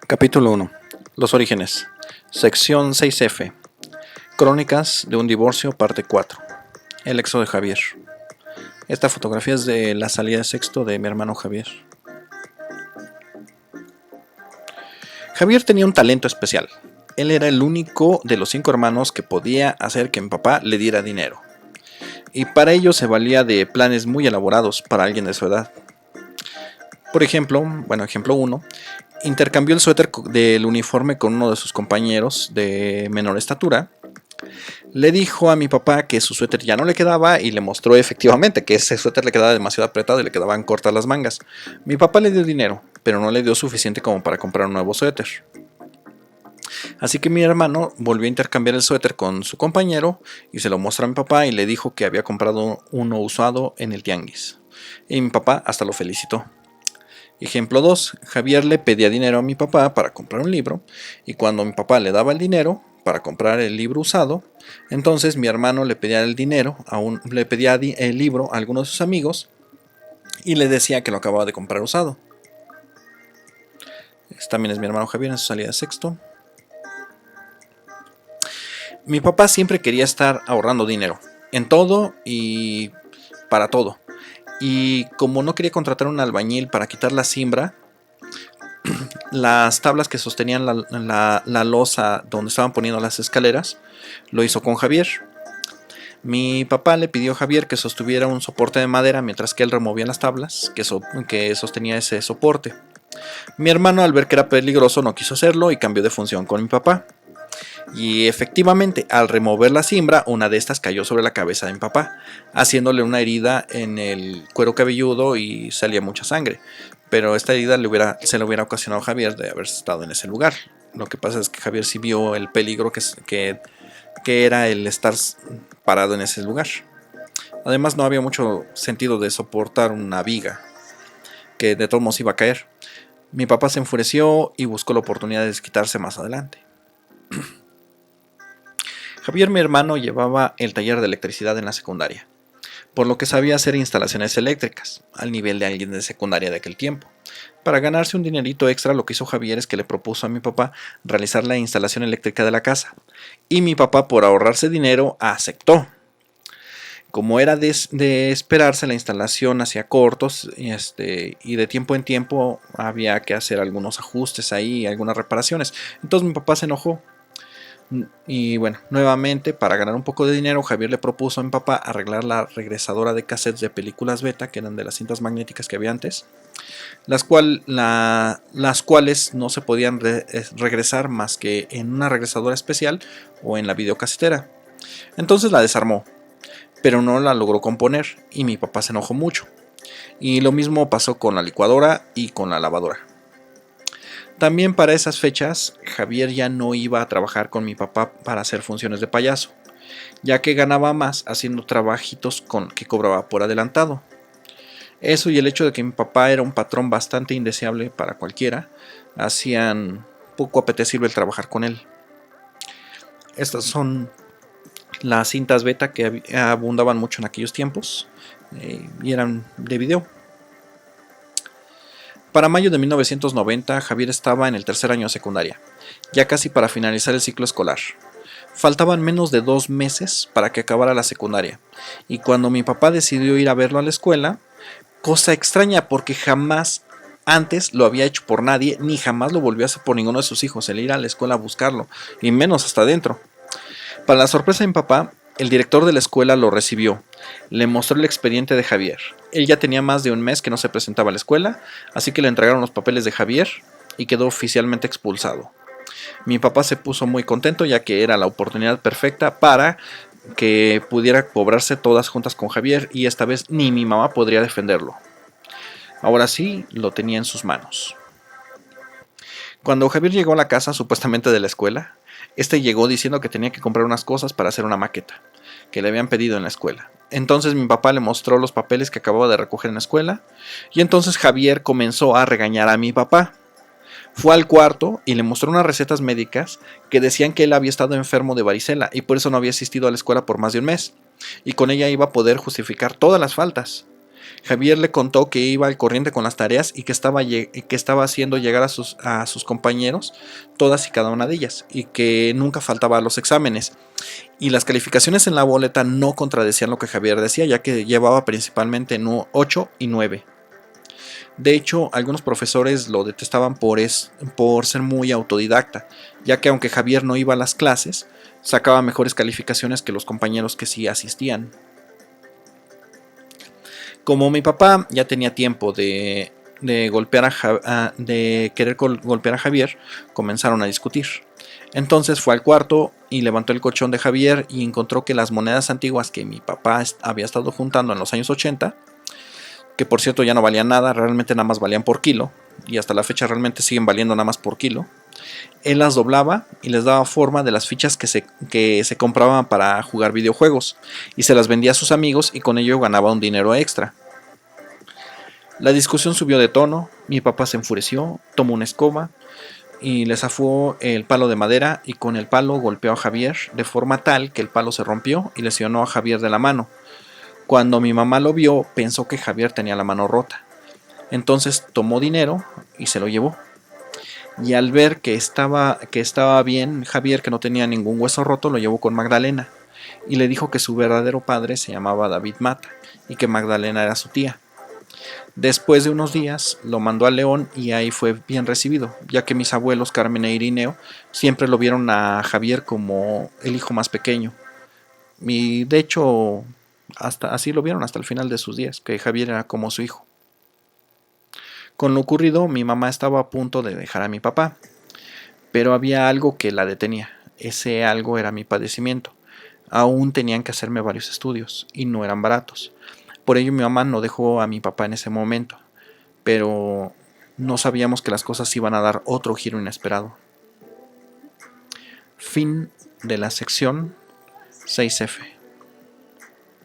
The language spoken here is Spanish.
Capítulo 1. Los orígenes. Sección 6F. Crónicas de un divorcio, parte 4. El éxodo de Javier. Esta fotografía es de la salida de sexto de mi hermano Javier. Javier tenía un talento especial. Él era el único de los 5 hermanos que podía hacer que mi papá le diera dinero. Y para ello se valía de planes muy elaborados para alguien de su edad. Por ejemplo, ejemplo 1, intercambió el suéter del uniforme con uno de sus compañeros de menor estatura. Le dijo a mi papá que su suéter ya no le quedaba y le mostró efectivamente que ese suéter le quedaba demasiado apretado y le quedaban cortas las mangas. Mi papá le dio dinero, pero no le dio suficiente como para comprar un nuevo suéter. Así que mi hermano volvió a intercambiar el suéter con su compañero y se lo mostró a mi papá y le dijo que había comprado uno usado en el tianguis. Y mi papá hasta lo felicitó. Ejemplo 2. Javier le pedía dinero a mi papá para comprar un libro y cuando mi papá le daba el dinero para comprar el libro usado, entonces mi hermano le pedía el dinero, el libro a alguno de sus amigos y le decía que lo acababa de comprar usado. Este también es mi hermano Javier en su salida de sexto. Mi papá siempre quería estar ahorrando dinero en todo y para todo. Y como no quería contratar un albañil para quitar la cimbra, las tablas que sostenían la losa donde estaban poniendo las escaleras, lo hizo con Javier. Mi papá le pidió a Javier que sostuviera un soporte de madera mientras que él removía las tablas que sostenía ese soporte. Mi hermano, al ver que era peligroso, no quiso hacerlo y cambió de función con mi papá. Y efectivamente, al remover la cimbra, una de estas cayó sobre la cabeza de mi papá, haciéndole una herida en el cuero cabelludo y salía mucha sangre. Pero esta herida se le hubiera ocasionado a Javier de haber estado en ese lugar. Lo que pasa es que Javier sí vio el peligro que era el estar parado en ese lugar. Además, no había mucho sentido de soportar una viga, que de todos modos iba a caer. Mi papá se enfureció y buscó la oportunidad de desquitarse más adelante. Javier, mi hermano, llevaba el taller de electricidad en la secundaria, por lo que sabía hacer instalaciones eléctricas, al nivel de alguien de secundaria de aquel tiempo. Para ganarse un dinerito extra, lo que hizo Javier es que le propuso a mi papá realizar la instalación eléctrica de la casa, y mi papá, por ahorrarse dinero, aceptó. Como era de esperarse, la instalación hacía cortos y de tiempo en tiempo había que hacer algunos ajustes ahí, algunas reparaciones. Entonces mi papá se enojó. Y bueno, nuevamente para ganar un poco de dinero, Javier le propuso a mi papá arreglar la regresadora de cassettes de películas beta, que eran de las cintas magnéticas que había antes, las cuales no se podían regresar más que en una regresadora especial o en la videocasetera. Entonces la desarmó, pero no la logró componer y mi papá se enojó mucho. Y lo mismo pasó con la licuadora y con la lavadora. También para esas fechas, Javier ya no iba a trabajar con mi papá para hacer funciones de payaso, ya que ganaba más haciendo trabajitos que cobraba por adelantado. Eso y el hecho de que mi papá era un patrón bastante indeseable para cualquiera, hacían poco apetecible el trabajar con él. Estas son las cintas beta que abundaban mucho en aquellos tiempos y eran de video. Para mayo de 1990, Javier estaba en el tercer año de secundaria, ya casi para finalizar el ciclo escolar. Faltaban menos de 2 meses para que acabara la secundaria, y cuando mi papá decidió ir a verlo a la escuela, cosa extraña porque jamás antes lo había hecho por nadie, ni jamás lo volvió a hacer por ninguno de sus hijos, el ir a la escuela a buscarlo, y menos hasta adentro. Para la sorpresa de mi papá, el director de la escuela lo recibió, le mostró el expediente de Javier. Él ya tenía más de un mes que no se presentaba a la escuela, así que le entregaron los papeles de Javier y quedó oficialmente expulsado. Mi papá se puso muy contento ya que era la oportunidad perfecta para que pudiera cobrarse todas juntas con Javier y esta vez ni mi mamá podría defenderlo. Ahora sí lo tenía en sus manos. Cuando Javier llegó a la casa supuestamente de la escuela, este llegó diciendo que tenía que comprar unas cosas para hacer una maqueta que le habían pedido en la escuela. Entonces mi papá le mostró los papeles que acababa de recoger en la escuela y entonces Javier comenzó a regañar a mi papá. Fue al cuarto y le mostró unas recetas médicas que decían que él había estado enfermo de varicela y por eso no había asistido a la escuela por más de un mes y con ella iba a poder justificar todas las faltas. Javier le contó que iba al corriente con las tareas y que estaba haciendo llegar a sus compañeros todas y cada una de ellas, y que nunca faltaba a los exámenes. Y las calificaciones en la boleta no contradecían lo que Javier decía, ya que llevaba principalmente 8 y 9. De hecho, algunos profesores lo detestaban por ser muy autodidacta, ya que aunque Javier no iba a las clases, sacaba mejores calificaciones que los compañeros que sí asistían. Como mi papá ya tenía tiempo de querer golpear a Javier, comenzaron a discutir. Entonces fue al cuarto y levantó el colchón de Javier y encontró que las monedas antiguas que mi papá había estado juntando en los años 80, que por cierto ya no valían nada, realmente nada más valían por kilo, y hasta la fecha realmente siguen valiendo nada más por kilo, él las doblaba y les daba forma de las fichas que se compraban para jugar videojuegos, y se las vendía a sus amigos y con ello ganaba un dinero extra. La discusión subió de tono, mi papá se enfureció, tomó una escoba y le zafó el palo de madera y con el palo golpeó a Javier de forma tal que el palo se rompió y lesionó a Javier de la mano. Cuando mi mamá lo vio, pensó que Javier tenía la mano rota. Entonces tomó dinero y se lo llevó. Y al ver que estaba bien, Javier, que no tenía ningún hueso roto, lo llevó con Magdalena y le dijo que su verdadero padre se llamaba David Mata y que Magdalena era su tía. Después de unos días lo mandó a León y ahí fue bien recibido, ya que mis abuelos Carmen e Irineo siempre lo vieron a Javier como el hijo más pequeño. Y de hecho, hasta así lo vieron hasta el final de sus días, que Javier era como su hijo. Con lo ocurrido, mi mamá estaba a punto de dejar a mi papá, pero había algo que la detenía. Ese algo era mi padecimiento. Aún tenían que hacerme varios estudios y no eran baratos. Por ello mi mamá no dejó a mi papá en ese momento, pero no sabíamos que las cosas iban a dar otro giro inesperado. Fin de la sección 6F.